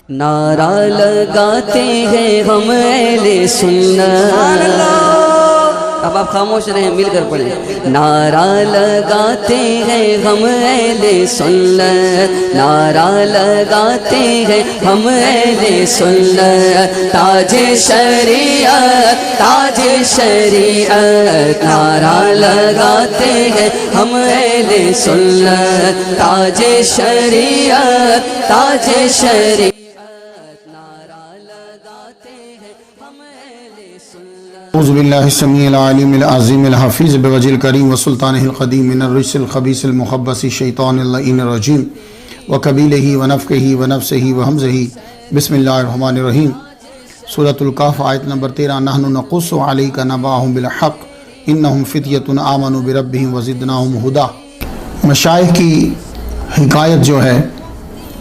نعرہ لگاتے ہیں ہم اہل سنت. اب آپ خاموش رہیں، مل کر پڑھیں. نعرہ لگاتے ہیں ہم اہل سنت، نعرہ لگاتے ہیں ہم اہل سنت. تاج شریعت، تاج شریعت، نعرہ لگاتے ہیں ہم اہل سنت. تاج شریعت، تاج شریعت، اعوذ باللہ السمیع العلیم العظیم الحفیظ بوجہ الکریم وسلطانہ القدیم من الرجس الخبیث المخبث الشیطان اللعین الرجیم وقبیلہ ونفخہ ونفثہ وہمزہ. بسم اللہ الرحمن الرحیم. سورۃ الکہف آیت نمبر 13. نحن نقص علیک نبأہم بالحق انہم فتیۃ آمنوا بربہم وزدناہم ہدی. مشائخ کی حکایت جو ہے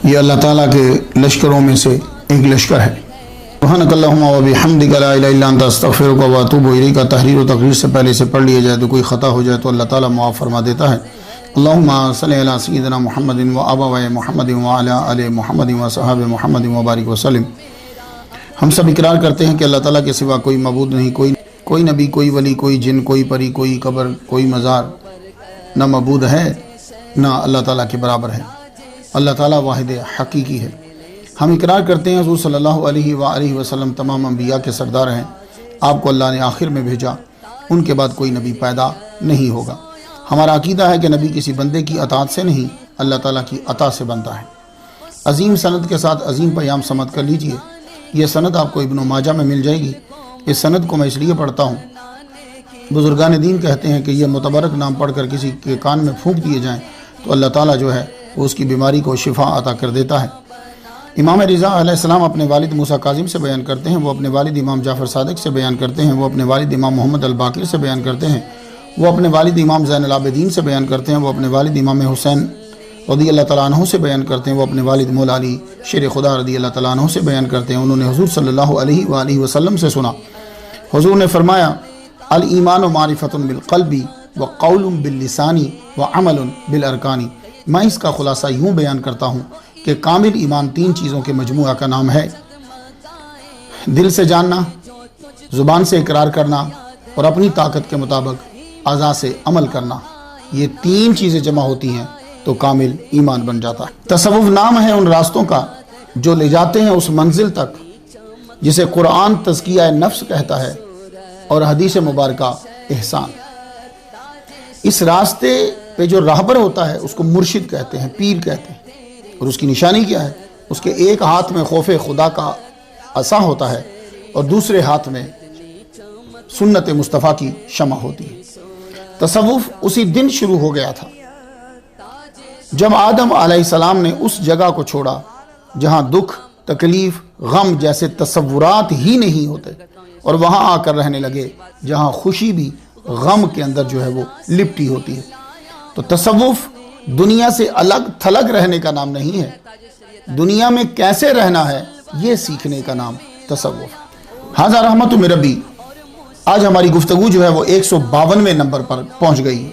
یہ اللہ تعالیٰ کے لشکروں میں سے ایک لشکر ہے. سبحانک اللہم و بحمدک لا الہ الا انت استغفرک و اتوب الیک. تحریر و تقریر سے پہلے سے پڑھ لیا جائے تو کوئی خطا ہو جائے تو اللہ تعالیٰ معاف فرما دیتا ہے. اللہم صلی علی سیدنا محمد و ابوئ محمد و علی آل محمد و صحاب محمد و بارک وسلم. ہم سب اقرار کرتے ہیں کہ اللہ تعالیٰ کے سوا کوئی معبود نہیں، کوئی نبی، کوئی ولی، کوئی جن، کوئی پری، کوئی قبر، کوئی مزار نہ معبود ہے نہ اللہ تعالیٰ کے برابر ہے. اللہ تعالیٰ واحد حقیقی ہے. ہم اقرار کرتے ہیں حضور صلی اللہ علیہ وآلہ وسلم تمام انبیاء کے سردار ہیں. آپ کو اللہ نے آخر میں بھیجا، ان کے بعد کوئی نبی پیدا نہیں ہوگا. ہمارا عقیدہ ہے کہ نبی کسی بندے کی اطاعت سے نہیں، اللہ تعالیٰ کی عطا سے بنتا ہے. عظیم سند کے ساتھ عظیم پیام سمت کر لیجئے. یہ سند آپ کو ابن ماجہ میں مل جائے گی. اس سند کو میں اس لیے پڑھتا ہوں، بزرگان دین کہتے ہیں کہ یہ متبرک نام پڑھ کر کسی کے کان میں پھونک دیے جائیں تو اللہ تعالیٰ جو ہے وہ اس کی بیماری کو شفا عطا کر دیتا ہے. امام رضا علیہ السلام اپنے والد موسیٰ کاظم سے بیان کرتے ہیں، وہ اپنے والد امام جعفر صادق سے بیان کرتے ہیں، وہ اپنے والد امام محمد الباقر سے بیان کرتے ہیں، وہ اپنے والد امام زین العابدین سے بیان کرتے ہیں، وہ اپنے والد امام حسین رضی اللہ تعالیٰ عنہ سے بیان کرتے ہیں، وہ اپنے والد مولا علی شیر خدا رضی اللہ تعالیٰ عنہ سے بیان کرتے ہیں. انہوں نے حضور صلی اللہ علیہ وآلہ وسلم سے سنا. حضور نے فرمایا الایمان معرفۃ بالقلب وقول باللسان وعمل بالارکان. میں اس کا خلاصہ یوں بیان کرتا ہوں کہ کامل ایمان 3 چیزوں کے مجموعہ کا نام ہے: دل سے جاننا، زبان سے اقرار کرنا اور اپنی طاقت کے مطابق اعضاء سے عمل کرنا. یہ 3 چیزیں جمع ہوتی ہیں تو کامل ایمان بن جاتا ہے. تصوف نام ہے ان راستوں کا جو لے جاتے ہیں اس منزل تک جسے قرآن تزکیہ نفس کہتا ہے اور حدیث مبارکہ احسان. اس راستے پہ جو راہبر ہوتا ہے اس کو مرشد کہتے ہیں، پیر کہتے ہیں. اور اس کی نشانی کیا ہے؟ اس کے ایک ہاتھ میں خوف خدا کا عصا ہوتا ہے اور دوسرے ہاتھ میں سنت مصطفیٰ کی شمع ہوتی ہے. تصوف اسی دن شروع ہو گیا تھا جب آدم علیہ السلام نے اس جگہ کو چھوڑا جہاں دکھ، تکلیف، غم جیسے تصورات ہی نہیں ہوتے اور وہاں آ کر رہنے لگے جہاں خوشی بھی غم کے اندر جو ہے وہ لپٹی ہوتی ہے. تو تصوف دنیا سے الگ تھلگ رہنے کا نام نہیں ہے، دنیا میں کیسے رہنا ہے یہ سیکھنے کا نام تصوف. ھذا رحمت من ربی. آج ہماری گفتگو جو ہے وہ 152ویں نمبر پر پہنچ گئی.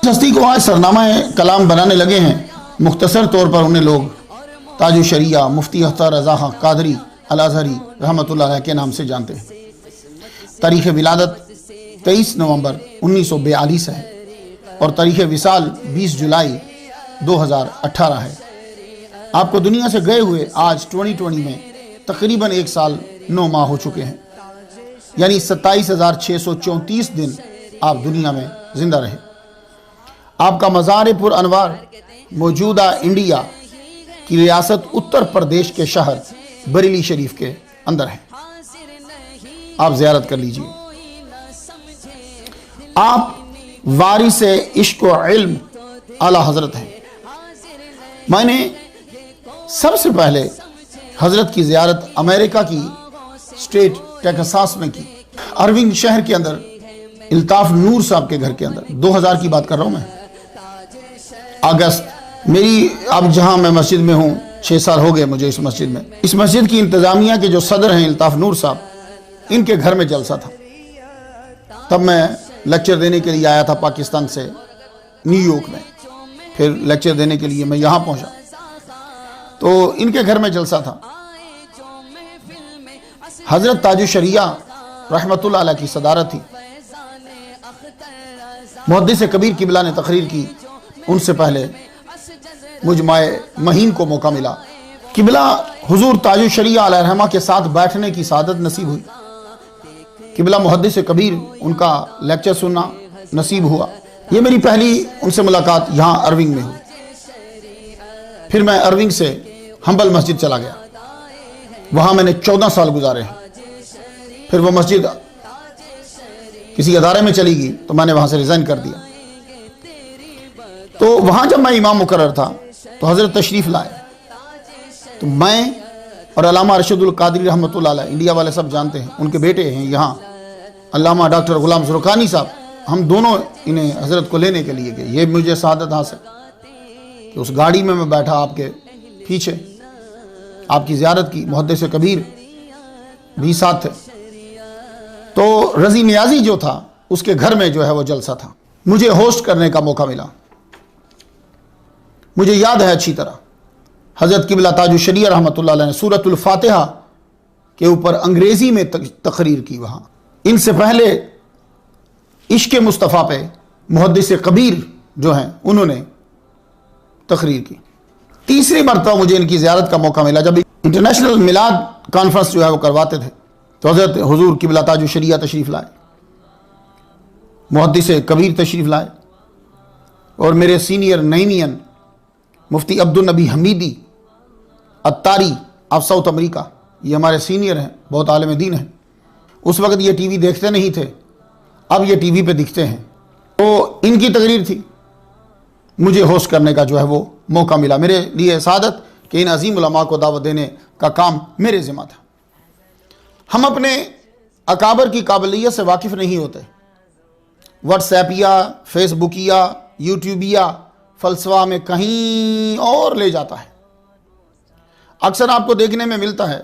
ہستی کو آج سرنامہ کلام بنانے لگے ہیں. مختصر طور پر انہیں لوگ تاج الشریعہ مفتی اختر رضا خان قادری الازہری رحمۃ اللہ علیہ کے نام سے جانتے ہیں. تاریخ ولادت 23 نومبر 1942 ہے اور تاریخ وصال 20 جولائی 2018 ہے. آپ کو دنیا سے گئے ہوئے آج 2020 میں تقریباً 1 سال 9 ماہ ہو چکے ہیں، یعنی 27,634 دن آپ دنیا میں زندہ رہے. آپ کا مزار پر انوار موجودہ انڈیا کی ریاست اتر پردیش کے شہر بریلی شریف کے اندر ہے. آپ زیارت کر لیجئے. آپ وارث عشق و علم اعلیٰ حضرت ہیں. میں نے سب سے پہلے حضرت کی زیارت امریکہ کی اسٹیٹ ٹیکساس میں کی، ارونگ شہر کے اندر الطاف نور صاحب کے گھر کے اندر. 2000 کی بات کر رہا ہوں میں، اگست. میری اب جہاں میں مسجد میں ہوں 6 سال ہو گئے مجھے اس مسجد میں. اس مسجد کی انتظامیہ کے جو صدر ہیں الطاف نور صاحب، ان کے گھر میں جلسہ تھا. تب میں لیکچر دینے کے لیے آیا تھا پاکستان سے نیو یارک میں. پھر لیکچر دینے کے لیے میں یہاں پہنچا تو ان کے گھر میں جلسہ تھا. حضرت تاج الشریعہ رحمتullah علیہ کی صدارت تھی. محدث کبیر قبلہ نے تقریر کی، ان سے پہلے مجمع مہین کو موقع ملا. قبلہ حضور تاج الشریعہ علیہ رحمہ کے ساتھ بیٹھنے کی سعادت نصیب ہوئی. قبلہ محدث کبیر ان کا لیکچر سننا نصیب ہوا. یہ میری پہلی ان سے ملاقات یہاں ارونگ میں ہوئی. پھر میں ارونگ سے ہمبل مسجد چلا گیا، وہاں میں نے 14 سال گزارے ہیں. پھر وہ مسجد کسی ادارے میں چلی گئی تو میں نے وہاں سے ریزائن کر دیا. تو وہاں جب میں امام مقرر تھا تو حضرت تشریف لائے، تو میں اور علامہ ارشد القادری رحمتullah علیہ، انڈیا والے سب جانتے ہیں، ان کے بیٹے ہیں یہاں علامہ ڈاکٹر غلام زرقانی صاحب، ہم دونوں انہیں حضرت کو لینے کے لیے گئے. یہ مجھے سعادت حاصل کہ اس گاڑی میں بیٹھا آپ کے پیچھے، آپ کی زیارت کی. محدث کبیر بھی ساتھ تھے. تو رضی نیازی جو تھا اس کے گھر میں جو ہے وہ جلسہ تھا، مجھے ہوسٹ کرنے کا موقع ملا. مجھے یاد ہے اچھی طرح حضرت قبلہ تاج الشریعہ رحمتullah علیہ نے سورۃ الفاتحہ کے اوپر انگریزی میں تقریر کی. وہاں ان سے پہلے عشق مصطفیٰ پہ محدث کبیر جو ہیں انہوں نے تقریر کی. تیسری مرتبہ مجھے ان کی زیارت کا موقع ملا جب انٹرنیشنل میلاد کانفرنس جو ہے وہ کرواتے تھے، تو حضرت حضور قبلہ تاج الشریعہ تشریف لائے، محدث کبیر تشریف لائے، اور میرے سینئر نینین مفتی عبدالنبی حمیدی اتاری آف ساؤتھ امریکہ، یہ ہمارے سینئر ہیں، بہت عالم دین ہیں. اس وقت یہ ٹی وی دیکھتے نہیں تھے، اب یہ ٹی وی پہ دکھتے ہیں. تو ان کی تقریر تھی، مجھے ہوسٹ کرنے کا جو ہے وہ موقع ملا. میرے لیے سعادت کہ ان عظیم علماء کو دعوت دینے کا کام میرے ذمہ تھا. ہم اپنے اکابر کی قابلیت سے واقف نہیں ہوتے. واٹس ایپیا، فیس بکیا، یوٹیوبیا فلسفہ میں کہیں اور لے جاتا ہے. اکثر آپ کو دیکھنے میں ملتا ہے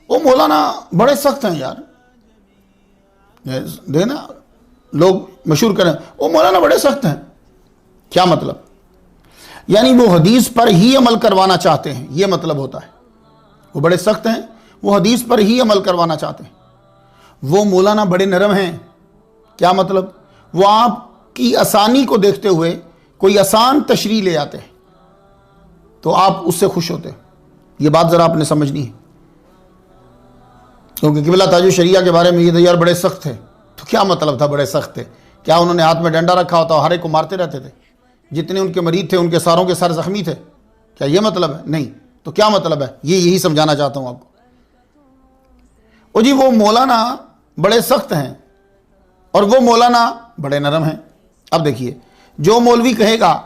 وہ مولانا بڑے سخت ہیں یار، دیکھنا لوگ مشہور کریں وہ مولانا بڑے سخت ہیں. کیا مطلب؟ یعنی وہ حدیث پر ہی عمل کروانا چاہتے ہیں، یہ مطلب ہوتا ہے. وہ بڑے سخت ہیں، وہ حدیث پر ہی عمل کروانا چاہتے ہیں. وہ مولانا بڑے نرم ہیں، کیا مطلب؟ وہ آپ کی آسانی کو دیکھتے ہوئے کوئی آسان تشریح لے آتے ہیں تو آپ اس سے خوش ہوتے ہیں. یہ بات ذرا آپ نے سمجھنی ہے، کیونکہ قبلہ تاج الشریعہ کے بارے میں یہ تھا یار بڑے سخت تھے. تو کیا مطلب تھا بڑے سخت تھے؟ کیا انہوں نے ہاتھ میں ڈنڈا رکھا ہوتا اور ہر ایک کو مارتے رہتے تھے؟ جتنے ان کے مریض تھے ان کے ساروں کے سر زخمی تھے؟ کیا یہ مطلب ہے؟ نہیں. تو کیا مطلب ہے؟ یہی سمجھانا چاہتا ہوں آپ کو. او جی، وہ مولانا بڑے سخت ہیں اور وہ مولانا بڑے نرم ہیں. اب دیکھیے، جو مولوی کہے گا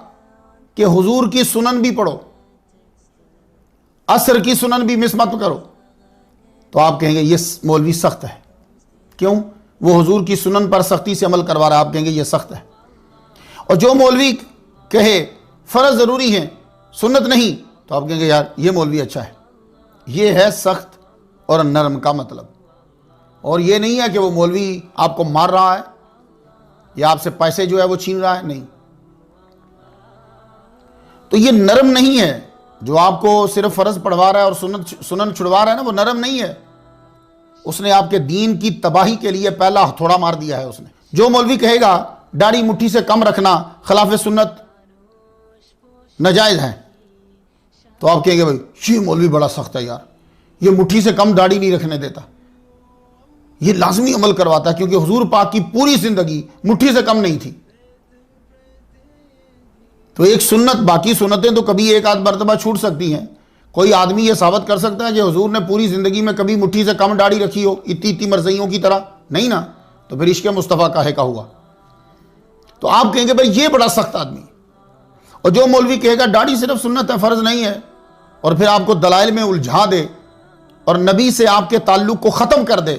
کہ حضور کی سنن بھی پڑھو، عصر کی سنن بھی مس مت کرو، تو آپ کہیں گے یہ مولوی سخت ہے. کیوں؟ وہ حضور کی سنن پر سختی سے عمل کروا رہا ہے، آپ کہیں گے یہ سخت ہے. اور جو مولوی کہے فرض ضروری ہے سنت نہیں، تو آپ کہیں گے یار یہ مولوی اچھا ہے. یہ ہے سخت اور نرم کا مطلب. اور یہ نہیں ہے کہ وہ مولوی آپ کو مار رہا ہے یا آپ سے پیسے جو ہے وہ چھین رہا ہے، نہیں. تو یہ نرم نہیں ہے. جو آپ کو صرف فرض پڑھوا رہا ہے اور سنن چھڑوا رہا ہے نا، وہ نرم نہیں ہے. اس نے آپ کے دین کی تباہی کے لیے پہلا ہتھوڑا مار دیا ہے اس نے. جو مولوی کہے گا داڑھی مٹھی سے کم رکھنا خلاف سنت ناجائز ہے، تو آپ کہیں گے بھائی یہ مولوی بڑا سخت ہے یار، یہ مٹھی سے کم داڑھی نہیں رکھنے دیتا، یہ لازمی عمل کرواتا ہے، کیونکہ حضور پاک کی پوری زندگی مٹھی سے کم نہیں تھی. تو ایک سنت، باقی سنتیں تو کبھی ایک آدھ مرتبہ چھوٹ سکتی ہیں. کوئی آدمی یہ ثابت کر سکتا ہے کہ حضور نے پوری زندگی میں کبھی مٹھی سے کم داڑھی رکھی ہو اتنی مرضیوں کی طرح؟ نہیں نا. تو پھر عشق مصطفیٰ کاہے کا ہوا؟ تو آپ کہیں گے بھائی یہ بڑا سخت آدمی. اور جو مولوی کہے گا داڑھی صرف سنت ہے، فرض نہیں ہے، اور پھر آپ کو دلائل میں الجھا دے اور نبی سے آپ کے تعلق کو ختم کر دے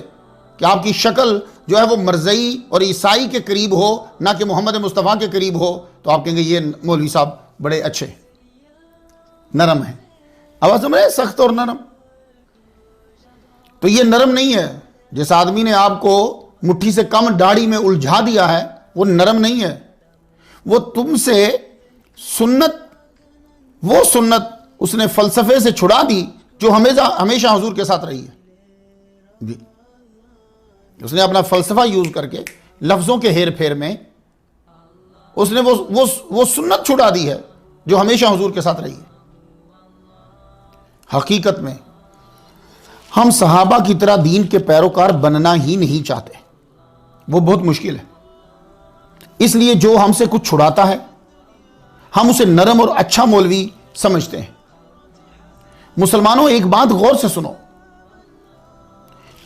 کہ آپ کی شکل جو ہے وہ مرزئی اور عیسائی کے قریب ہو نہ کہ محمد مصطفیٰ کے قریب ہو، تو آپ کہیں گے یہ مولوی صاحب بڑے اچھے نرم ہیں. آواز سمجھ رہے؟ سخت اور نرم. تو یہ نرم نہیں ہے. جس آدمی نے آپ کو مٹھی سے کم داڑھی میں الجھا دیا ہے وہ نرم نہیں ہے. وہ تم سے وہ سنت اس نے فلسفے سے چھڑا دی جو ہمیشہ حضور کے ساتھ رہی ہے. جی اس نے اپنا فلسفہ یوز کر کے لفظوں کے ہیر پھیر میں اس نے وہ سنت چھڑا دی ہے جو ہمیشہ حضور کے ساتھ رہی ہے۔ حقیقت میں ہم صحابہ کی طرح دین کے پیروکار بننا ہی نہیں چاہتے، وہ بہت مشکل ہے۔ اس لیے جو ہم سے کچھ چھڑاتا ہے ہم اسے نرم اور اچھا مولوی سمجھتے ہیں۔ مسلمانوں ایک بات غور سے سنو،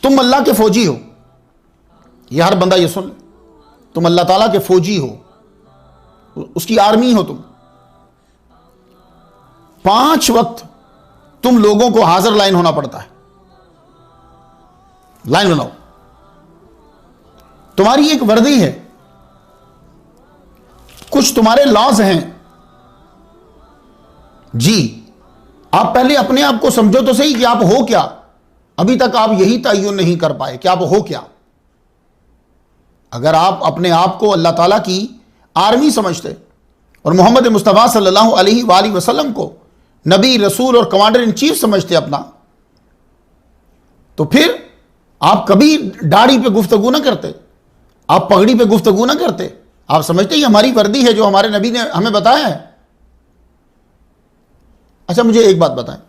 تم اللہ کے فوجی ہو، یہ ہر بندہ یہ سن لے، تم اللہ تعالیٰ کے فوجی ہو، اس کی آرمی ہو، تم 5 وقت تم لوگوں کو حاضر لائن ہونا پڑتا ہے، لائن بناؤ، تمہاری ایک وردی ہے، کچھ تمہارے لاز ہیں۔ جی آپ پہلے اپنے آپ کو سمجھو تو صحیح کہ آپ ہو کیا، ابھی تک آپ یہی تعین نہیں کر پائے کہ آپ ہو کیا۔ اگر آپ اپنے آپ کو اللہ تعالیٰ کی آرمی سمجھتے اور محمد مصطفیٰ صلی اللہ علیہ وآلہ وسلم کو نبی، رسول اور کمانڈر ان چیف سمجھتے اپنا، تو پھر آپ کبھی داڑھی پہ گفتگو نہ کرتے، آپ پگڑی پہ گفتگو نہ کرتے، آپ سمجھتے یہ ہماری وردی ہے جو ہمارے نبی نے ہمیں بتایا ہے۔ اچھا مجھے ایک بات بتائیں،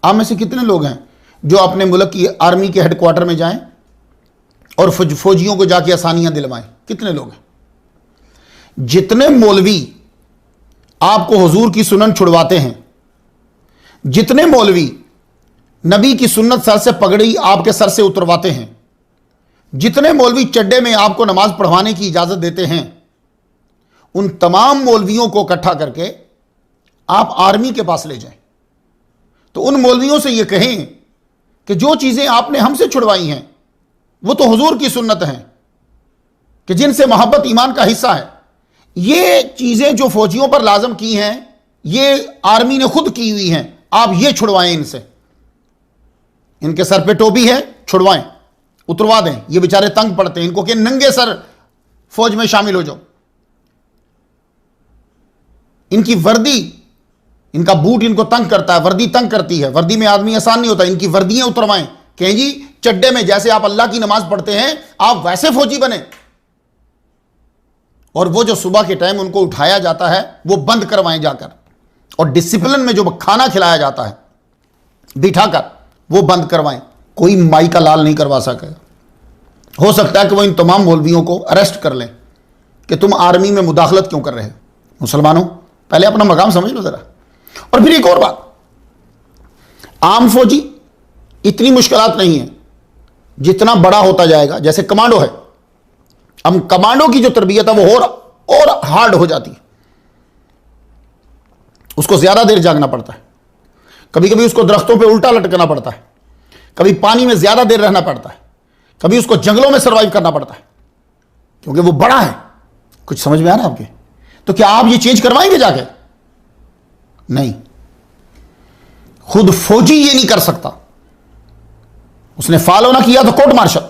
آپ میں سے کتنے لوگ ہیں جو اپنے ملک کی آرمی کے ہیڈ کوارٹر میں جائیں اور فوجیوں کو جا کے آسانیاں دلوائیں؟ کتنے لوگ ہیں؟ جتنے مولوی آپ کو حضور کی سنن چھڑواتے ہیں، جتنے مولوی نبی کی سنت سر سے پگڑی آپ کے سر سے اترواتے ہیں، جتنے مولوی چڈے میں آپ کو نماز پڑھوانے کی اجازت دیتے ہیں، ان تمام مولویوں کو اکٹھا کر کے آپ آرمی کے پاس لے جائیں تو ان مولویوں سے یہ کہیں کہ جو چیزیں آپ نے ہم سے چھڑوائی ہیں وہ تو حضور کی سنت ہیں کہ جن سے محبت ایمان کا حصہ ہے، یہ چیزیں جو فوجیوں پر لازم کی ہیں یہ آرمی نے خود کی ہوئی ہیں، آپ یہ چھڑوائیں ان سے، ان کے سر پہ ٹوپی ہے چھڑوائیں، اتروا دیں، یہ بیچارے تنگ پڑتے ہیں، ان کو کہ ننگے سر فوج میں شامل ہو جاؤ، ان کی وردی، ان کا بوٹ ان کو تنگ کرتا ہے، وردی تنگ کرتی ہے، وردی میں آدمی آسان نہیں ہوتا، ان کی وردیاں اتروائیں، کہیں جی چڈے میں جیسے آپ اللہ کی نماز پڑھتے ہیں آپ ویسے فوجی بنے، اور وہ جو صبح کے ٹائم ان کو اٹھایا جاتا ہے وہ بند کروائیں جا کر، اور ڈسپلن میں جو کھانا کھلایا جاتا ہے بٹھا کر وہ بند کروائیں، کوئی مائی کا لال نہیں کروا سکے۔ ہو سکتا ہے کہ وہ ان تمام مولویوں کو اریسٹ کر لیں کہ تم آرمی میں مداخلت کیوں کر رہے ہو۔ مسلمانوں پہلے اپنا مقام سمجھ لو ذرا۔ اور پھر ایک اور بات، عام فوجی اتنی مشکلات نہیں ہیں، جتنا بڑا ہوتا جائے گا جیسے کمانڈو ہے، اب کمانڈو کی جو تربیت ہے وہ اور ہارڈ ہو جاتی ہے، اس کو زیادہ دیر جاگنا پڑتا ہے، کبھی کبھی اس کو درختوں پہ الٹا لٹکنا پڑتا ہے، کبھی پانی میں زیادہ دیر رہنا پڑتا ہے، کبھی اس کو جنگلوں میں سروائیو کرنا پڑتا ہے، کیونکہ وہ بڑا ہے۔ کچھ سمجھ میں آ رہا ہے آپ کے؟ تو کیا آپ یہ چینج کروائیں گے جا کے؟ نہیں، خود فوجی یہ نہیں کر سکتا، اس نے فالو نہ کیا تو کورٹ مارشل۔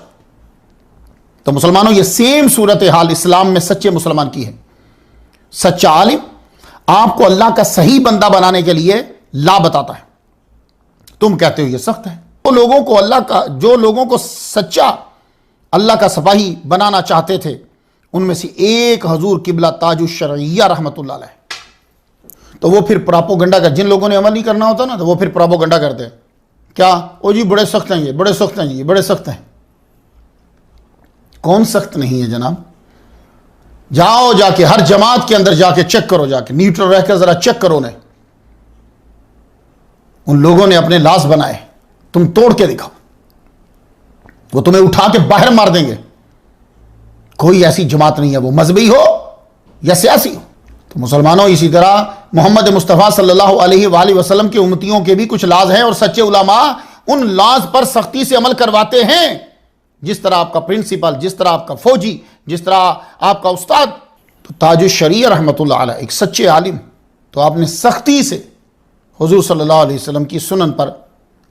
تو مسلمانوں یہ سیم صورتحال اسلام میں سچے مسلمان کی ہے۔ سچا عالم آپ کو اللہ کا صحیح بندہ بنانے کے لیے لا بتاتا ہے، تم کہتے ہو یہ سخت ہے۔ جو لوگوں کو سچا اللہ کا سپاہی بنانا چاہتے تھے ان میں سے ایک حضور قبلہ تاج الشرعیہ رحمۃ اللہ علیہ، تو وہ پھر پراپوگنڈا کر، جن لوگوں نے عمل نہیں کرنا ہوتا نا تو وہ پھر پراپوگنڈا کرتے ہیں، کیا او جی بڑے سخت ہیں یہ، بڑے سخت ہیں یہ، بڑے سخت ہیں۔ کون سخت نہیں ہے جناب؟ جاؤ جا کے ہر جماعت کے اندر جا کے چیک کرو، جا کے نیوٹرل رہ کر ذرا چیک کرو انہیں، ان لوگوں نے اپنے لاس بنائے، تم توڑ کے دکھاؤ، وہ تمہیں اٹھا کے باہر مار دیں گے۔ کوئی ایسی جماعت نہیں ہے، وہ مذہبی ہو یا سیاسی ہو۔ تو مسلمانوں اسی طرح محمد مصطفیٰ صلی اللہ علیہ وآلہ وسلم کے امتیوں کے بھی کچھ لاز ہیں، اور سچے علماء ان لاز پر سختی سے عمل کرواتے ہیں، جس طرح آپ کا پرنسپل، جس طرح آپ کا فوجی، جس طرح آپ کا استاد۔ تو تاج الشریعہ رحمۃ اللہ علیہ ایک سچے عالم، تو آپ نے سختی سے حضور صلی اللہ علیہ وسلم کی سنن پر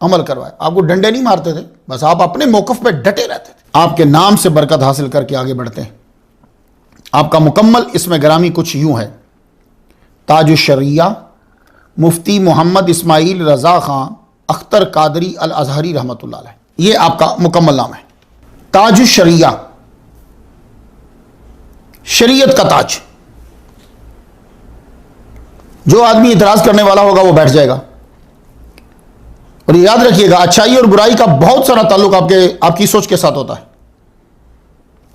عمل کروایا، آپ کو ڈنڈے نہیں مارتے تھے، بس آپ اپنے موقف پہ ڈٹے رہتے تھے۔ آپ کے نام سے برکت حاصل کر کے آگے بڑھتے ہیں۔ آپ کا مکمل اسم گرامی کچھ یوں ہے: تاج الشریعہ مفتی محمد اسماعیل رضا خان اختر قادری الازہری رحمۃ اللہ علیہ۔ یہ آپ کا مکمل نام ہے. تاج الشریعہ، شریعت کا تاج. جو آدمی اعتراض کرنے والا ہوگا وہ بیٹھ جائے گا. اور یاد رکھیے گا، اچھائی اور برائی کا بہت سارا تعلق آپ کی سوچ کے ساتھ ہوتا ہے.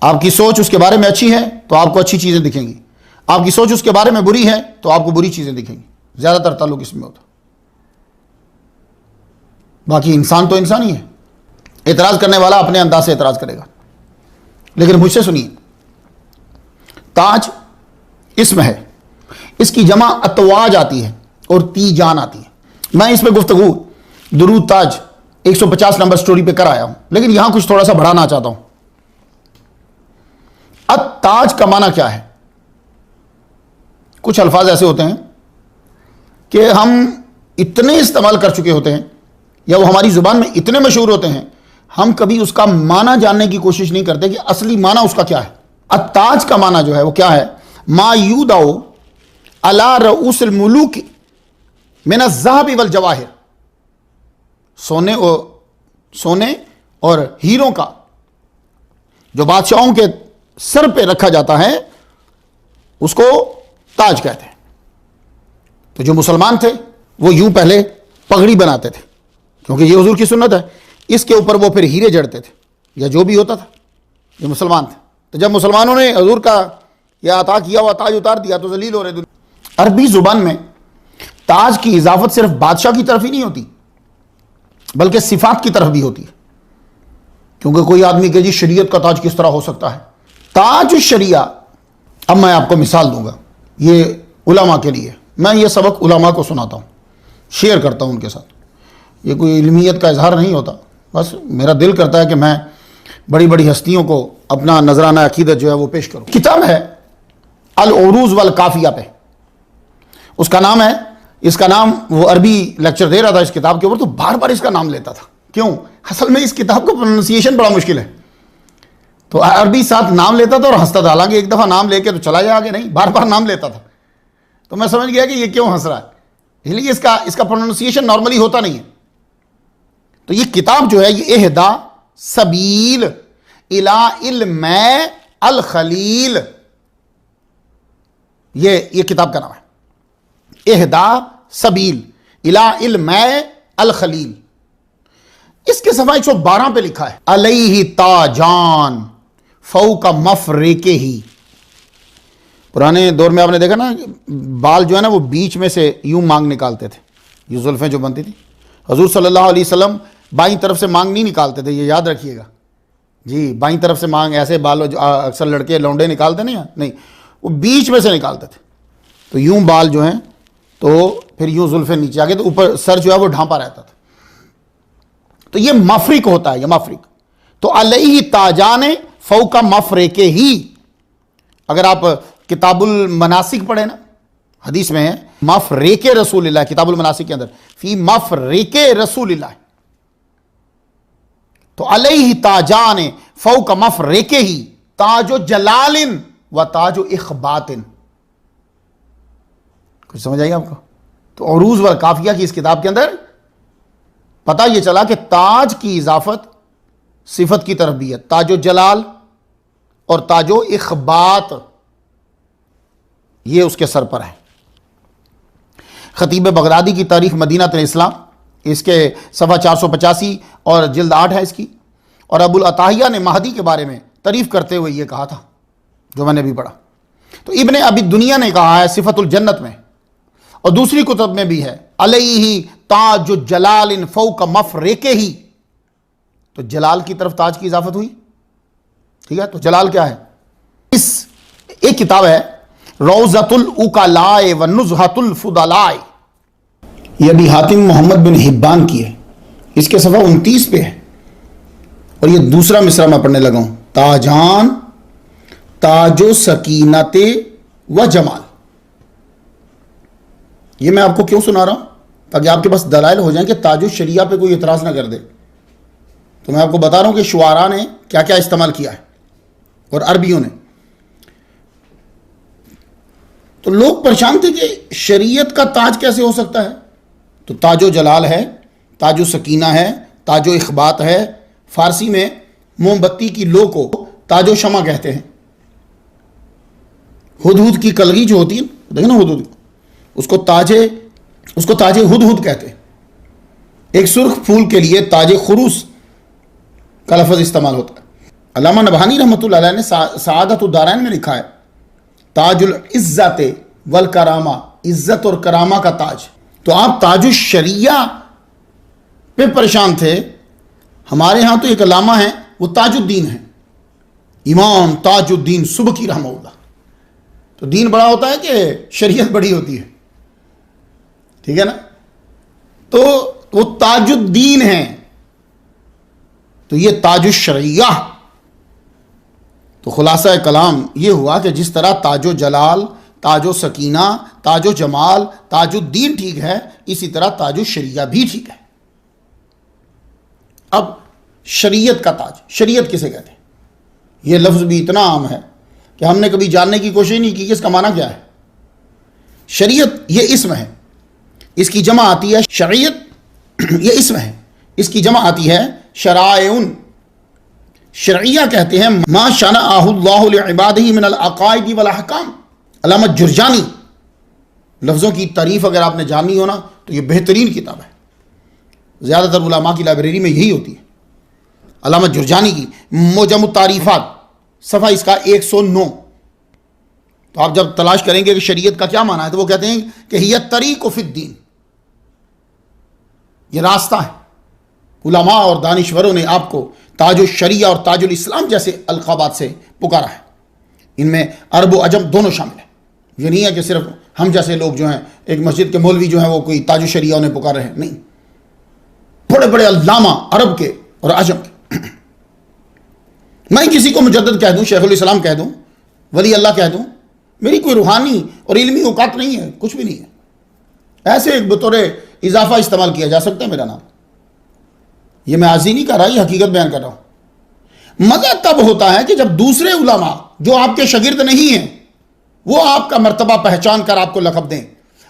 آپ کی سوچ اس کے بارے میں اچھی ہے تو آپ کو اچھی چیزیں دکھیں گی، آپ کی سوچ اس کے بارے میں بری ہے تو آپ کو بری چیزیں دکھیں گی. زیادہ تر تعلق اس میں ہوتا. باقی انسان تو انسان ہی ہے. اعتراض کرنے والا اپنے انداز سے اعتراض کرے گا. لیکن مجھ سے سنیے، تاج اسم ہے، اس کی جمع اتواج آتی ہے اور تیجان آتی ہے. میں اس پہ گفتگو درود تاج 150 نمبر سٹوری پہ کر آیا ہوں، لیکن یہاں کچھ تھوڑا سا بڑھانا چاہتا ہوں. التاج کا معنی کیا ہے؟ کچھ الفاظ ایسے ہوتے ہیں کہ ہم اتنے استعمال کر چکے ہوتے ہیں یا وہ ہماری زبان میں اتنے مشہور ہوتے ہیں، ہم کبھی اس کا معنی جاننے کی کوشش نہیں کرتے کہ اصلی معنی اس کا کیا ہے. التاج کا معنی جو ہے وہ کیا ہے؟ ما یودع علی رؤوس الملوک من الذهب والجواہر. سونے اور ہیروں کا جو بادشاہوں کے سر پہ رکھا جاتا ہے اس کو تاج کہتے ہیں. تو جو مسلمان تھے وہ یوں پہلے پگڑی بناتے تھے کیونکہ یہ حضور کی سنت ہے. اس کے اوپر وہ پھر ہیرے جڑتے تھے یا جو بھی ہوتا تھا. یہ مسلمان تھے. تو جب مسلمانوں نے حضور کا یہ عطا کیا ہوا تاج اتار دیا تو ذلیل ہو رہے. عربی زبان میں تاج کی اضافت صرف بادشاہ کی طرف ہی نہیں ہوتی بلکہ صفات کی طرف بھی ہوتی ہے. کیونکہ کوئی آدمی کہ جی شریعت کا تاج کس طرح ہو سکتا ہے؟ تاج الشریعہ. اب میں آپ کو مثال دوں گا، یہ علماء کے لیے. میں یہ سبق علماء کو سناتا ہوں، شیئر کرتا ہوں ان کے ساتھ. یہ کوئی علمیت کا اظہار نہیں ہوتا، بس میرا دل کرتا ہے کہ میں بڑی بڑی ہستیوں کو اپنا نذرانہ عقیدت جو ہے وہ پیش کروں. کتاب ہے العروض والقافیہ پہ، اس کا نام ہے، اس کا نام وہ عربی لیکچر دے رہا تھا اس کتاب کے اوپر تو بار بار اس کا نام لیتا تھا. کیوں؟ اصل میں اس کتاب کو پروننسیشن بڑا مشکل ہے تو عربی ساتھ نام لیتا تھا اور ہنستا تھا. حالانکہ ایک دفعہ نام لے کے تو چلا جائے آگے، نہیں، بار بار نام لیتا تھا. تو میں سمجھ گیا کہ یہ کیوں ہنس رہا ہے، اس لیے اس کا پروننسیشن نارملی ہوتا نہیں ہے. تو یہ کتاب جو ہے یہ اہدا سبیل الی علم الخلیل، یہ کتاب کا نام ہے، اہدا سبیل الی علم الخلیل. اس کے صفحہ 112 پہ لکھا ہے علیہ تاجان فوق مفرقہ. پرانے دور میں آپ نے دیکھا نا بال جو ہے نا وہ بیچ میں سے یوں مانگ نکالتے تھے، یہ زلفیں جو بنتی تھی. حضور صلی اللہ علیہ وسلم بائیں طرف سے مانگ نہیں نکالتے تھے، یہ یاد رکھیے گا جی. بائیں طرف سے مانگ ایسے بال جو اکثر لڑکے لونڈے نکالتے نہیں، وہ بیچ میں سے نکالتے تھے. تو یوں بال جو ہیں تو پھر یوں زلفیں نیچے آگے تو اوپر سر جو ہے وہ ڈھانپا رہتا تھا. تو یہ مفرق ہوتا ہے، یہ مفرق. تو علیہ تاجان فوق مفرقہ ہی. اگر آپ کتاب المناسک پڑھیں نا، حدیث میں ہے مفرق رسول اللہ، کتاب المناسک کے اندر فی مفرق رسول اللہ. تو علیہ تاجان فوق مفرقہ ہی تاج و جلال و تاج و اخبات. کچھ سمجھ آئی آپ کو؟ تو عروض والقافیہ کی اس کتاب کے اندر پتہ یہ چلا کہ تاج کی اضافت صفت کی طرف بھی ہے، تاج و جلال اور تاج و اخبات یہ اس کے سر پر ہے. خطیب بغدادی کی تاریخ مدینہ الاسلام، اس کے صفحہ 485 اور جلد 8 ہے اس کی. اور ابو العطاہیہ نے مہدی کے بارے میں تعریف کرتے ہوئے یہ کہا تھا جو میں نے بھی پڑھا. تو ابن ابی دنیا نے کہا ہے صفت الجنت میں، اور دوسری کتب میں بھی ہے علیہ تاج جلال فوق مفرقہ ہی. تو جلال کی طرف تاج کی اضافت ہوئی. ٹھیک ہے، تو جلال کیا ہے؟ اس ایک کتاب ہے روضۃ العقلاء ونزہۃ الفضلاء، یہ ابی حاتم محمد بن حبان کی ہے، اس کے صفحہ 29 پہ ہے. اور یہ دوسرا مصرع میں پڑھنے لگا ہوں، تاجان تاج و سکینت و جمال. یہ میں آپ کو کیوں سنا رہا ہوں؟ تاکہ آپ کے پاس دلائل ہو جائیں کہ تاج الشریعہ پہ کوئی اعتراض نہ کر دے. تو میں آپ کو بتا رہا ہوں کہ شعراء نے کیا کیا استعمال کیا ہے اور عربیوں نے. تو لوگ پریشان تھے کہ شریعت کا تاج کیسے ہو سکتا ہے. تو تاج و جلال ہے، تاج و سکینہ ہے، تاج و اخبات ہے، فارسی میں موم بتی کی لو کو تاج و شمع کہتے ہیں. ہدہد کی کلگی جو ہوتی ہے دیکھیں نا ہدہد اس کو تاج ہدہد کہتے ہیں. ایک سرخ پھول کے لیے تاج خروس کا لفظ استعمال ہوتا ہے. علامہ نبہانی رحمۃ اللہ علیہ نے سعادت الدارین میں لکھا ہے تاج العزت والکرامہ، عزت اور کرامہ کا تاج. تو آپ تاج الشریعہ پہ پریشان تھے. ہمارے ہاں تو ایک علامہ ہیں وہ تاج الدین ہیں، امام تاج الدین سبکی رحمہ اللہ. تو دین بڑا ہوتا ہے کہ شریعت بڑی ہوتی ہے؟ ٹھیک ہے نا. تو وہ تاج الدین ہیں، تو یہ تاج الشریعہ. تو خلاصہ کلام یہ ہوا کہ جس طرح تاج و جلال، تاج و سکینہ، تاج و جمال، تاج الدین ٹھیک ہے، اسی طرح تاج الشریعہ بھی ٹھیک ہے. اب شریعت کا تاج، شریعت کسے کہتے ہیں؟ یہ لفظ بھی اتنا عام ہے کہ ہم نے کبھی جاننے کی کوشش نہیں کی کہ اس کا معنی کیا ہے. شریعت یہ اسم ہے، اس کی جمع آتی ہے شریعت، یہ اسم ہے، اس کی جمع آتی ہے شرائعن. شرعیہ کہتے ہیں ما شرعہ اللہ لعبادہ من العقائد والاحکام. علامہ جرجانی، لفظوں کی تعریف اگر آپ نے جاننی ہو نا تو یہ بہترین کتاب ہے. زیادہ تر علماء کی لائبریری میں یہی ہوتی ہے. علامہ جرجانی کی معجم التعریفات، صفحہ اس کا 109. تو آپ جب تلاش کریں گے کہ شریعت کا کیا معنی ہے تو وہ کہتے ہیں کہ ہی الطریق فی الدین، یہ راستہ ہے. علماء اور دانشوروں نے آپ کو تاج الشریعہ اور تاج الاسلام جیسے القابات سے پکارا ہے. ان میں عرب و عجم دونوں شامل ہیں. یہ نہیں ہے کہ صرف ہم جیسے لوگ جو ہیں ایک مسجد کے مولوی جو ہیں وہ کوئی تاج الشریعہ انہیں پکار رہے ہیں، نہیں. بڑے بڑے علامہ عرب کے اور عجم کے. میں کسی کو مجدد کہہ دوں، شیخ الاسلام کہہ دوں، ولی اللہ کہہ دوں، میری کوئی روحانی اور علمی اوقات نہیں ہے، کچھ بھی نہیں ہے. ایسے ایک بطور اضافہ استعمال کیا جا سکتا ہے میرا نام. یہ میں عاجزی نہیں کر رہا، یہ حقیقت بیان کر رہا ہوں. مزہ تب ہوتا ہے کہ جب دوسرے علماء جو آپ کے شاگرد نہیں ہیں وہ آپ کا مرتبہ پہچان کر آپ کو لقب دیں.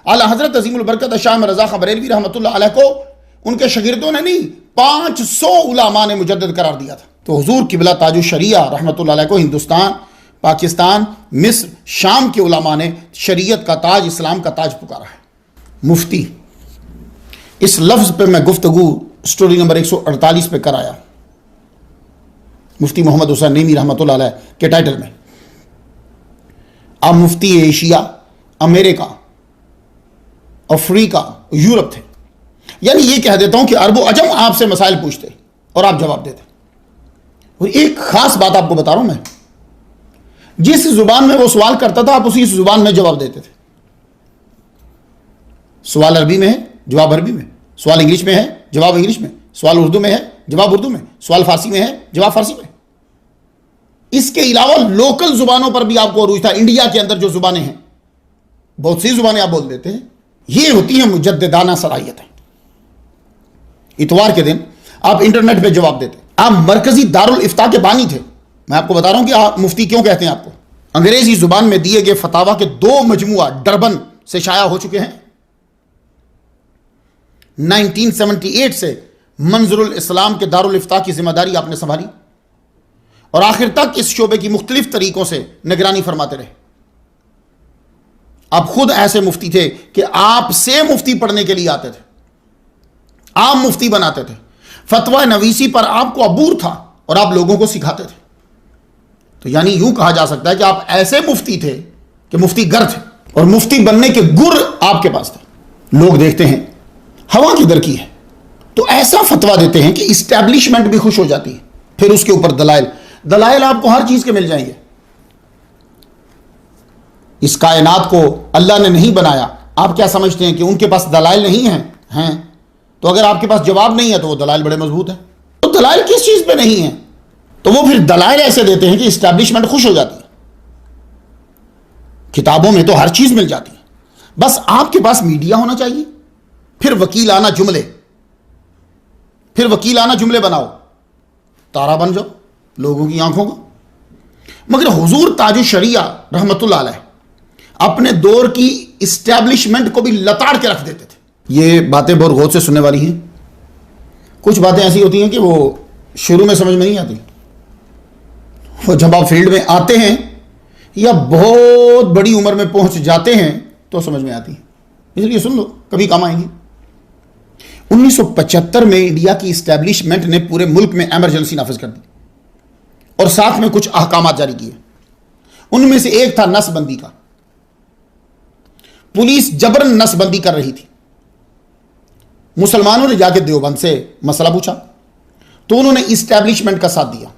اعلی حضرت عظیم البرکت شاہ احمد رضا خان بریلوی رحمۃ اللہ علیہ کو ان کے شاگردوں نے نہیں 500 علماء نے مجدد قرار دیا تھا. تو حضور قبلہ تاج الشریعہ رحمۃ اللہ علیہ کو ہندوستان، پاکستان، مصر، شام کے علماء نے شریعت کا تاج، اسلام کا تاج پکارا ہے. مفتی، اس لفظ پہ میں گفتگو سٹوری نمبر 148 پہ کرایا، مفتی محمد حسین نیمی رحمۃ اللہ علیہ کے ٹائٹل میں. آپ مفتی ایشیا، امریکہ، افریقہ، یورپ تھے. یعنی یہ کہہ دیتا ہوں کہ عرب و عجم آپ سے مسائل پوچھتے اور آپ جواب دیتے. اور ایک خاص بات آپ کو بتا رہا ہوں، میں جس زبان میں وہ سوال کرتا تھا آپ اسی زبان میں جواب دیتے تھے. سوال عربی میں ہے، جواب عربی میں. سوال انگلش میں ہے، جواب انگلش میں. سوال اردو میں ہے، جواب اردو میں. سوال فارسی میں ہے، جواب فارسی میں. اس کے علاوہ لوکل زبانوں پر بھی آپ کو عروج تھا. انڈیا کے اندر جو زبانیں ہیں، بہت سی زبانیں آپ بول دیتے ہیں. یہ ہوتی ہیں مجددانہ صلاحیتیں. اتوار کے دن آپ انٹرنیٹ پہ جواب دیتے. آپ مرکزی دارالافتاء کے بانی تھے. میں آپ کو بتا رہا ہوں کہ آپ مفتی کیوں کہتے ہیں. آپ کو انگریزی زبان میں دیے گئے فتاوا کے 2 مجموعہ ڈربن سے شائع ہو چکے ہیں. 1978 سے منظر الاسلام کے دارالافتاء کی ذمہ داری آپ نے سنبھالی اور آخر تک اس شعبے کی مختلف طریقوں سے نگرانی فرماتے رہے. آپ خود ایسے مفتی تھے کہ آپ سے مفتی پڑھنے کے لیے آتے تھے، آپ مفتی بناتے تھے. فتویٰ نویسی پر آپ کو عبور تھا اور آپ لوگوں کو سکھاتے تھے. تو یعنی یوں کہا جا سکتا ہے کہ آپ ایسے مفتی تھے کہ مفتی گر تھے، اور مفتی بننے کے گر آپ کے پاس تھے. لوگ دیکھتے ہیں ہوا کی در کی ہے تو ایسا فتویٰ دیتے ہیں کہ اسٹیبلشمنٹ بھی خوش ہو جاتی ہے. پھر اس کے اوپر دلائل آپ کو ہر چیز کے مل جائیں گے. اس کائنات کو اللہ نے نہیں بنایا. آپ کیا سمجھتے ہیں کہ ان کے پاس دلائل نہیں ہیں؟ تو اگر آپ کے پاس جواب نہیں ہے تو وہ دلائل بڑے مضبوط ہیں. تو دلائل کس چیز پہ نہیں ہیں؟ تو وہ پھر دلائل ایسے دیتے ہیں کہ اسٹیبلشمنٹ خوش ہو جاتی ہے. کتابوں میں تو ہر چیز مل جاتی ہے، بس آپ کے پاس میڈیا ہونا چاہیے. پھر وکیلانہ جملے بناؤ، تارا بن جاؤ لوگوں کی آنکھوں کا. مگر حضور تاج الشریعہ رحمۃ اللہ علیہ اپنے دور کی اسٹیبلشمنٹ کو بھی لتاڑ کے رکھ دیتے تھے. یہ باتیں بہت غور سے سننے والی ہیں. کچھ باتیں ایسی ہوتی ہیں کہ وہ شروع میں سمجھ میں نہیں آتی، وہ جب آپ فیلڈ میں آتے ہیں یا بہت بڑی عمر میں پہنچ جاتے ہیں تو سمجھ میں آتی ہے، اس لیے سن لو، کبھی کام آئیں گی۔ 1975 میں انڈیا کی اسٹیبلشمنٹ نے پورے ملک میں ایمرجنسی نافذ کر دی اور ساتھ میں کچھ احکامات جاری کیے۔ ان میں سے ایک تھا نس بندی کا۔ پولیس جبرن نس بندی کر رہی تھی۔ مسلمانوں نے جا کے دیوبند سے مسئلہ پوچھا تو انہوں نے اسٹیبلشمنٹ کا ساتھ دیا۔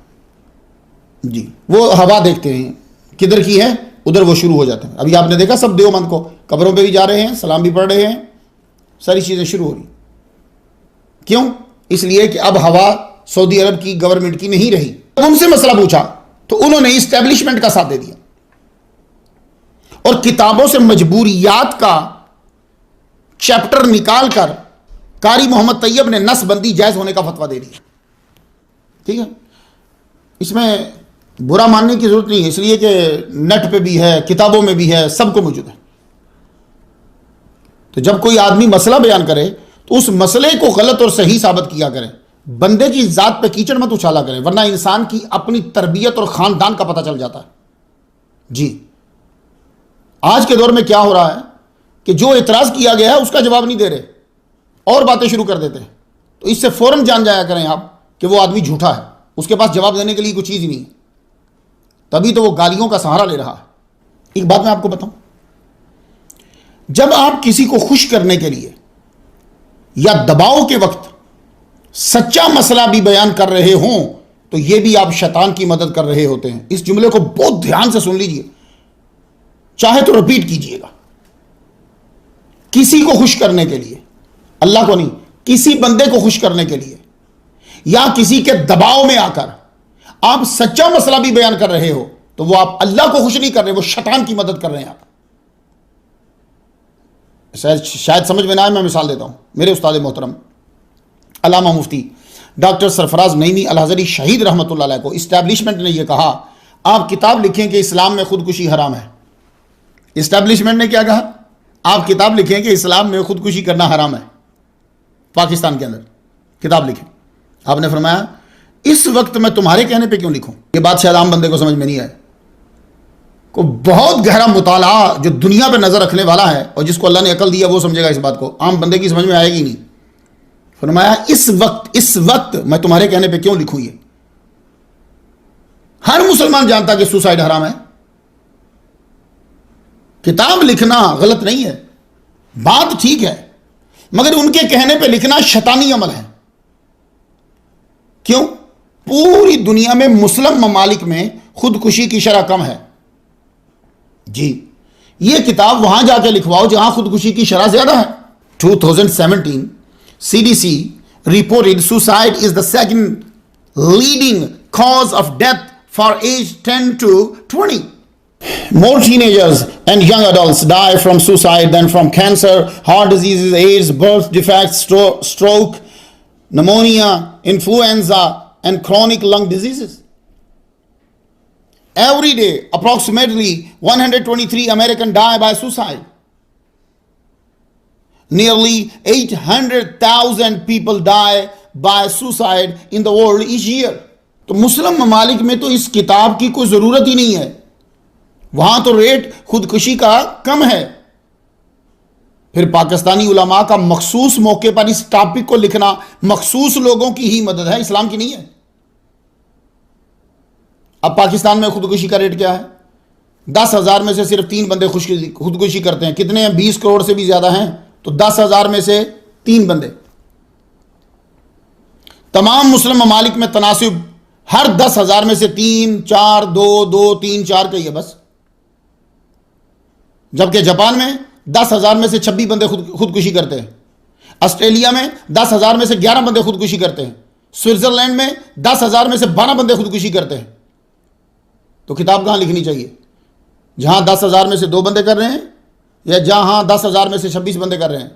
جی وہ ہوا دیکھتے ہیں کدھر کی ہے ادھر وہ شروع ہو جاتے ہیں۔ ابھی آپ نے دیکھا سب دیوبند کو قبروں پہ بھی جا رہے ہیں، سلام بھی پڑھ رہے ہیں، ساری چیزیں شروع ہو رہی۔ کیوں؟ اس لیے کہ اب ہوا سعودی عرب کی گورنمنٹ کی نہیں رہی۔ ان سے مسئلہ پوچھا تو انہوں نے اسٹیبلشمنٹ کا ساتھ دے دیا اور کتابوں سے مجبوریات کا چیپٹر نکال کر قاری محمد طیب نے نس بندی جائز ہونے کا فتویٰ دے دیا۔ ٹھیک ہے، اس میں برا ماننے کی ضرورت نہیں ہے، اس لیے کہ نیٹ پہ بھی ہے، کتابوں میں بھی ہے، سب کو موجود ہے۔ تو جب کوئی آدمی مسئلہ بیان کرے تو اس مسئلے کو غلط اور صحیح ثابت کیا کریں، بندے کی ذات پہ کیچڑ مت اچھالا کریں، ورنہ انسان کی اپنی تربیت اور خاندان کا پتہ چل جاتا ہے۔ جی آج کے دور میں کیا ہو رہا ہے کہ جو اعتراض کیا گیا ہے اس کا جواب نہیں دے رہے اور باتیں شروع کر دیتے ہیں، تو اس سے فوراً جان جایا کریں آپ کہ وہ آدمی جھوٹا ہے، اس کے پاس جواب دینے کے لیے کوئی چیز ہی نہیں ہے، تبھی تو وہ گالیوں کا سہارا لے رہا ہے۔ ایک بات میں آپ کو بتاؤں، جب آپ کسی کو خوش کرنے کے لیے یا دباؤ کے وقت سچا مسئلہ بھی بیان کر رہے ہوں تو یہ بھی آپ شیطان کی مدد کر رہے ہوتے ہیں۔ اس جملے کو بہت دھیان سے سن لیجئے، چاہے تو رپیٹ کیجئے گا۔ کسی کو خوش کرنے کے لیے، اللہ کو نہیں، کسی بندے کو خوش کرنے کے لیے یا کسی کے دباؤ میں آ کر آپ سچا مسئلہ بھی بیان کر رہے ہو تو وہ آپ اللہ کو خوش نہیں کر رہے، وہ شیطان کی مدد کر رہے ہیں آپ۔ شاید سمجھ میں نہ آئے، میں مثال دیتا ہوں۔ میرے استاد محترم علامہ مفتی ڈاکٹر سرفراز نعیمی الحضری شہید رحمۃ اللہ علیہ کو اسٹیبلشمنٹ نے یہ کہا آپ کتاب لکھیں کہ اسلام میں خودکشی حرام ہے۔ اسٹیبلشمنٹ نے کیا کہا؟ آپ کتاب لکھیں کہ اسلام میں خودکشی کرنا حرام ہے، پاکستان کے اندر کتاب لکھیں۔ آپ نے فرمایا اس وقت میں تمہارے کہنے پہ کیوں لکھوں؟ یہ بات شاید عام بندے کو سمجھ میں نہیں آئے، کو بہت گہرا مطالعہ جو دنیا پہ نظر رکھنے والا ہے اور جس کو اللہ نے عقل دیا وہ سمجھے گا اس بات کو، عام بندے کی سمجھ میں آئے گی نہیں۔ فرمایا اس وقت میں تمہارے کہنے پہ کیوں لکھوں؟ یہ ہر مسلمان جانتا کہ سوسائڈ حرام ہے۔ کتاب لکھنا غلط نہیں ہے، بات ٹھیک ہے، مگر ان کے کہنے پہ لکھنا شیطانی عمل ہے۔ کیوں؟ پوری دنیا میں مسلم ممالک میں خودکشی کی شرح کم ہے۔ جی یہ کتاب وہاں جا کے لکھواؤ جہاں خودکشی کی شرح زیادہ ہے۔ 2017 CDC reported suicide is the second leading cause of death for age 10 to 20. More teenagers and young adults die from suicide than from cancer, heart diseases, AIDS, birth defects, stroke, pneumonia, influenza, and chronic lung diseases. Every day, approximately 123 Americans die by suicide. Nearly 800,000 people die by suicide in the world each year. تو مسلم ممالک میں تو اس کتاب کی کوئی ضرورت ہی نہیں ہے، وہاں تو ریٹ خودکشی کا کم ہے۔ پھر پاکستانی علماء کا مخصوص موقع پر اس ٹاپک کو لکھنا مخصوص لوگوں کی ہی مدد ہے، اسلام کی نہیں ہے۔ اب پاکستان میں خودکشی کا ریٹ کیا ہے؟ 10,000 میں سے صرف 3 بندے خودکشی کرتے ہیں۔ کتنے ہیں؟ 20 کروڑ سے بھی زیادہ ہیں، تو 10,000 میں سے 3 بندے۔ تمام مسلم ممالک میں تناسب ہر 10,000 میں سے 3 4 2 2 3 4 کا ہی ہے بس۔ جبکہ جاپان میں 10,000 میں سے 26 بندے خودکشی کرتے ہیں، آسٹریلیا میں 10,000 میں سے 11 بندے خودکشی کرتے ہیں، سوئٹزرلینڈ میں 10,000 میں سے 12 بندے خودکشی کرتے ہیں۔ تو کتاب کہاں لکھنی چاہیے؟ جہاں 10,000 میں سے 2 بندے کر رہے ہیں یا جہاں 10,000 میں سے 26 بندے کر رہے ہیں؟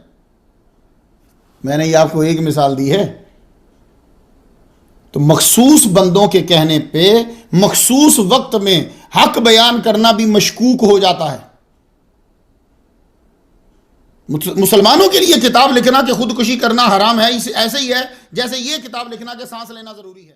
میں نے یہ آپ کو ایک مثال دی ہے۔ تو مخصوص بندوں کے کہنے پہ مخصوص وقت میں حق بیان کرنا بھی مشکوک ہو جاتا ہے۔ مسلمانوں کے لیے کتاب لکھنا کہ خودکشی کرنا حرام ہے ایسے ہی ہے جیسے یہ کتاب لکھنا کہ سانس لینا ضروری ہے.